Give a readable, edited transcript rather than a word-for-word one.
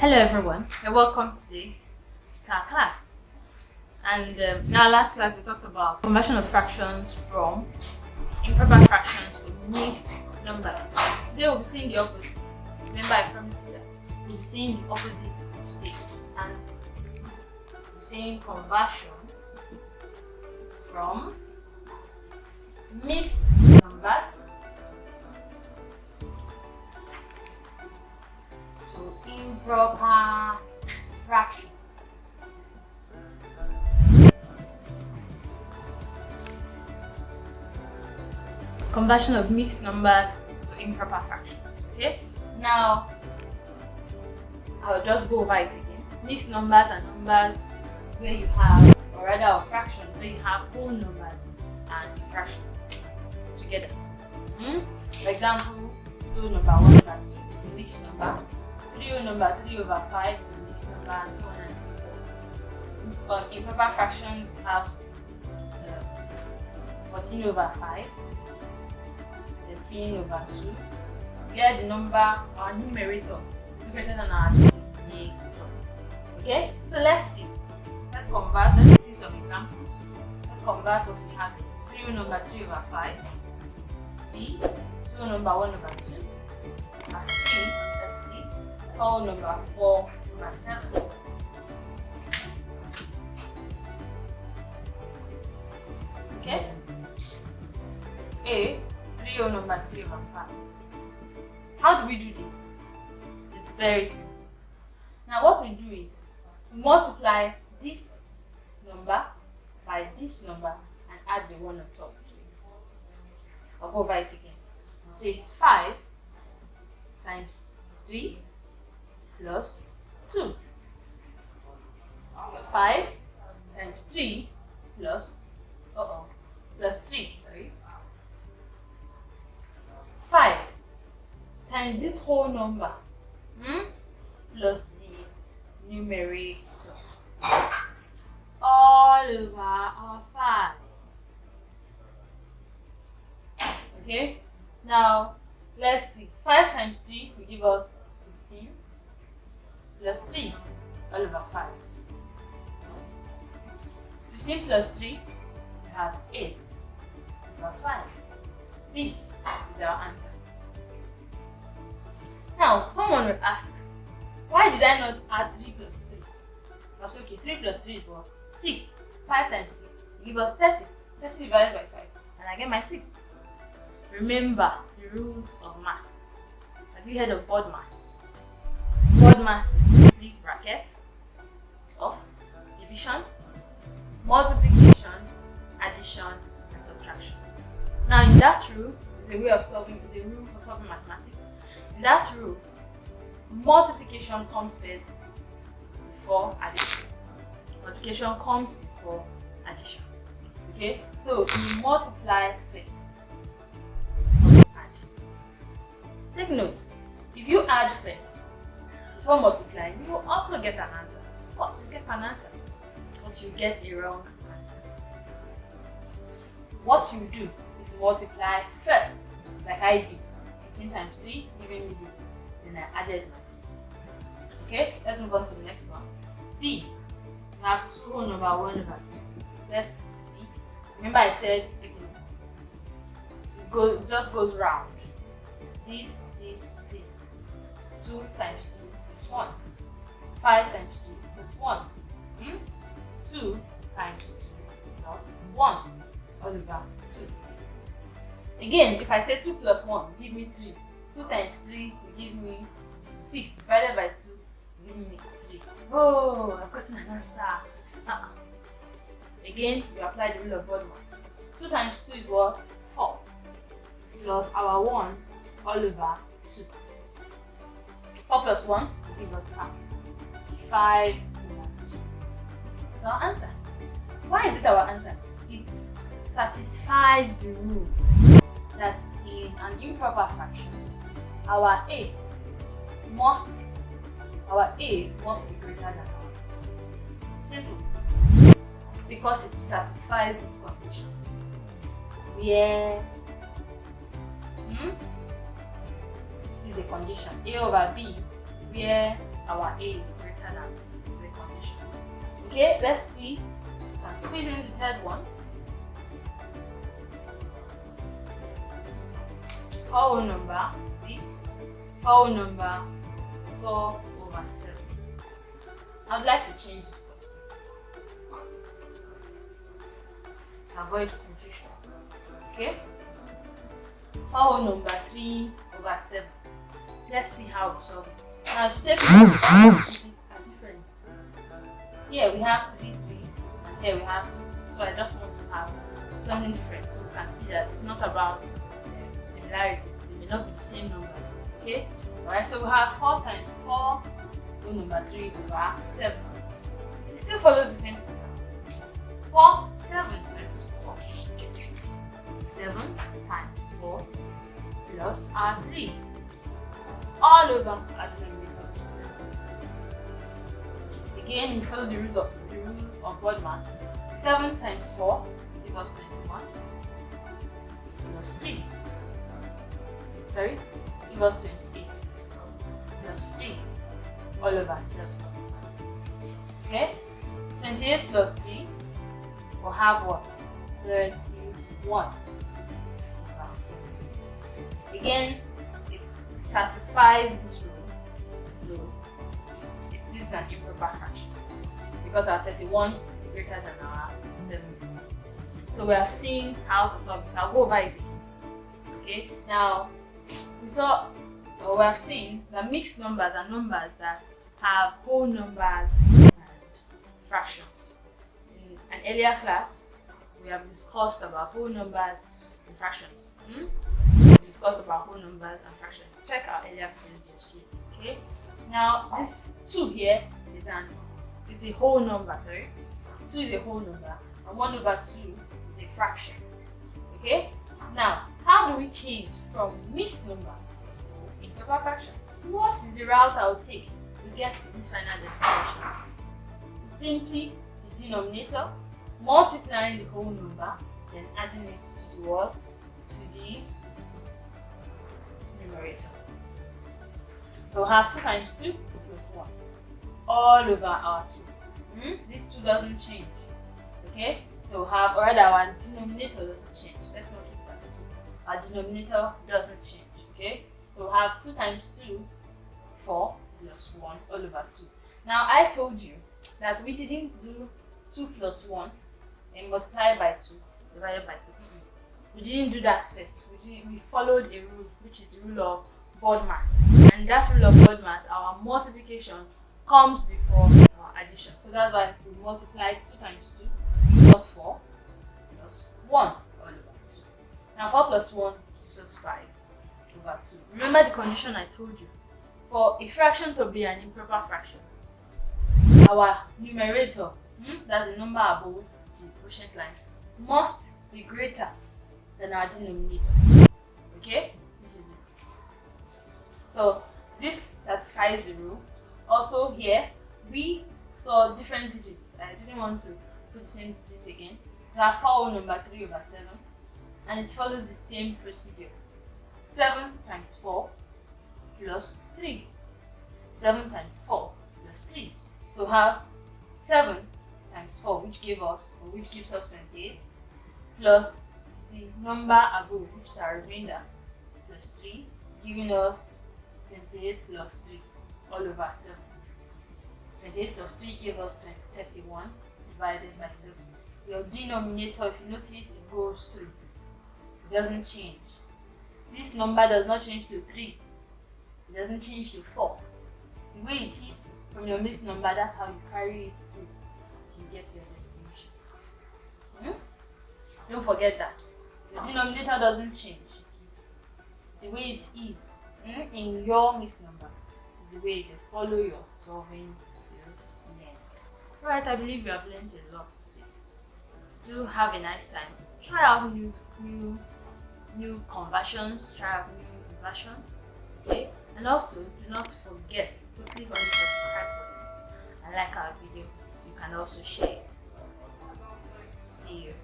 Hello everyone, and welcome today to our class. And in our last class we talked about conversion of fractions from improper fractions to mixed numbers. Today we'll be seeing the opposite. Remember I promised you that we'll be seeing the opposite today, and we'll be seeing conversion from mixed numbers to improper fractions. Conversion of mixed numbers to improper fractions. Okay, now I'll just go over it again. Mixed numbers are numbers where you have, or rather fractions where you have whole numbers and a fraction together. For example, 2 number 1 over 2 is a mixed number. 3 number 3 over 5 is a mixed number, and so on and so forth. On improper fractions, you have 14 over 5, 13 over 2. Here the number, our numerator, is greater than our denominator. Okay, so let's see. Let's convert. Let's see some examples. Let's convert what we have. 3 number 3 over 5. B. 2 number 1 over 2. And C. Let's see. Whole number 4 over 7. Okay. A. 3 number 3 over 5. How do we do this? It's very simple. Now what we do is we multiply this number by this number and add the 1 on top to it. I'll go over it again. We'll say 5 times 3 plus 2. 5 times 3 plus plus 3, sorry. 5 times this whole number plus the numerator all over our 5. Okay, now let's see. 5 times 3 will give us 15 plus 3 all over 5. 15 plus 3, we have 8 over 5. This is our answer. Now, someone will ask, why did I not add 3 plus 3? That's okay. 3 plus 3 is what? 6. 5 times 6 will give us 30. 30 divided by 5. And I get my 6. Remember the rules of maths. Have you heard of board mass? Board mass is simply bracket of division, multiplication, addition, and subtraction. Now in that rule, it's a way of solving, it's a rule for solving mathematics. In that rule, multiplication comes first before addition. Multiplication comes before addition. Okay? So you multiply first before add. Take note, if you add first before multiplying, you will also get an answer. Of course, you get an answer, but you get a wrong answer. What you do is multiply first, like I did. 15 times 3 giving me this. Then I added my 3. Okay, let's move on to the next one. B. We have 2 number 1 over 2. Let's see. Remember I said it just goes round. This. 2 times 2 plus 1. 5 times 2 plus 1. 2 times 2 plus 1 all over 2. Again, if I say 2 plus 1 will give me 3. 2 times 3 will give me 6. Divided by 2 will give me 3. Oh, I've gotten an answer. Again, we apply the rule of board mass. 2 times 2 is what? 4. Plus our 1 all over 2. 4 plus 1 will give us 5. 5 over 2. That's our answer. Why is it our answer? It satisfies the rule that in an improper fraction, our A must be greater than our B. Simple. Because it satisfies this condition. Where this is a condition A over B, where our A is greater than the condition. Okay, let's see. I'm squeezing the third one. For whole number, see, for whole number 4/7. I'd like to change this also to avoid confusion. Okay, for whole number 3/7. Let's see how we solve it. Now to take digits are different. Here we have 3, 3, and here we have 2, 2. So I just want to have something different so we can see that it's not about similarities. They may not be the same numbers. Okay? Alright, so we have 4 times 4 whole number 3/7. It still follows the same pattern. 4, 7 times 4. 7 times 4 plus our 3. All over our denominator, which is 7. Again, we follow the rule of word maths. 7 times 4 gives us 21 plus 3. Sorry, give us 28 plus 3 all over 7. Okay, 28 plus 3 will have what? 31 over 7. Again, satisfies this rule, so this is an improper fraction because our 31 is greater than our 7. So we have seen how to solve this. I'll go over it again. Okay, now we have seen that mixed numbers are numbers that have whole numbers and fractions. In an earlier class, we have discussed about whole numbers and fractions. Discussed about whole numbers and fractions. Check our earlier videos, you'll see it. Okay. Now this 2 here is a whole number. Sorry, 2 is a whole number, and 1/2 is a fraction. Okay. Now, how do we change from mixed number to improper fraction? What is the route I will take to get to this final destination? Simply the denominator, multiplying the whole number, then adding it to the what? To the numerator. We'll have 2 times 2 plus 1 all over our 2. This 2 doesn't change. Okay? We'll have, or rather, our denominator doesn't change. Let's not keep that 2. Our denominator doesn't change. Okay? We'll have 2 times 2, 4 plus 1 all over 2. Now, I told you that we didn't do 2 plus 1 and multiply by 2 divided by 2. We didn't do that first. We followed a rule, which is the rule of word mass. And that rule of word mass, our multiplication comes before our addition. So that's why we multiplied 2 times 2 plus 4 plus 1 all over 2. Now 4 plus 1 gives us 5 over 2. Remember the condition I told you. For a fraction to be an improper fraction, our numerator, that's the number above the quotient line, must be greater than our denominator. Okay, this is it. So this satisfies the rule. Also here we saw different digits. I didn't want to put the same digit again. We have whole number 3/7, and it follows the same procedure. 7 times 4 plus 3. 7 times 4 plus 3. So we have 7 times 4, which gives us 28, plus the number above, which is our remainder, plus 3, giving us 28 plus 3 all over 7. 28 plus 3 gives us 31 divided by 7. Your denominator, if you notice, it goes through. It doesn't change. This number does not change to 3. It doesn't change to 4. The way it is from your mixed number, that's how you carry it through to get to your destination. Don't forget that. Your denominator doesn't change. The way it is in your mixed number is the way it will follow your solving till the end. Alright, I believe you have learned a lot today. Do have a nice time. Try out new conversions, try out new inversions. Okay? And also, do not forget to click on the subscribe button and like our video so you can also share it. See you.